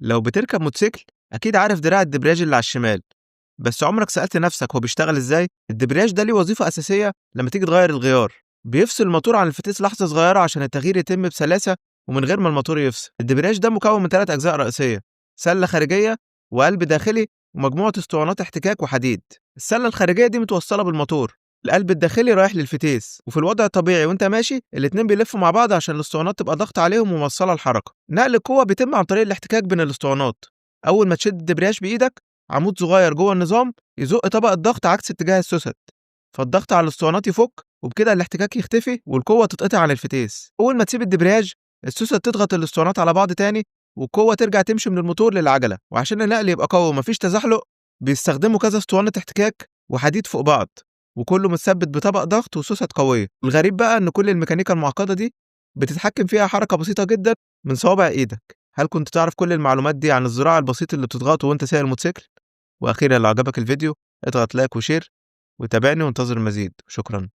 لو بتركب موتوسيكل أكيد عارف دراع الدبرياج اللي على الشمال، بس عمرك سألت نفسك هو بيشتغل إزاي؟ الدبرياج ده ليه وظيفة أساسية لما تيجي تغير الغيار، بيفصل الموتور عن الفتيس لحظة صغيرة عشان التغيير يتم بسلاسة ومن غير ما الموتور يفصل. الدبرياج ده مكون من 3 أجزاء رئيسية: سلة خارجية وقلب داخلي ومجموعة اسطوانات احتكاك وحديد. السلة الخارجية دي متوصلة بالموتور، القلب الداخلي رايح للفتيس، وفي الوضع الطبيعي وانت ماشي الاتنين بيلفوا مع بعض عشان الاسطوانات تبقى ضغط عليهم وموصلة الحركة. نقل القوة بيتم عن طريق الاحتكاك بين الاسطوانات. أول ما تشد الدبرياج بإيدك عمود صغير جوه النظام يزق طبق الضغط عكس اتجاه السوست، فالضغط على الاسطوانات يفك وبكده الاحتكاك يختفي والقوة تتقطع عن الفتيس. أول ما تسيب الدبرياج السوست تضغط الاسطوانات على بعض تاني والقوة ترجع تمشي من الموتور للعجلة. وعشان النقل يبقى قوي ومفيش تزحلق بيستخدموا كذا اسطوانة احتكاك وحديد فوق بعض، وكله متثبت بطبق ضغط وسوست قوية. الغريب بقى إن كل الميكانيكا المعقدة دي بتتحكم فيها حركة بسيطة جدا من صوابع إيدك. هل كنت تعرف كل المعلومات دي عن الزراع البسيط اللي بتضغطه وانت سايق الموتوسيكل؟ وأخيرا لو عجبك الفيديو اضغط لايك وشير وتابعني وانتظر المزيد. شكرا.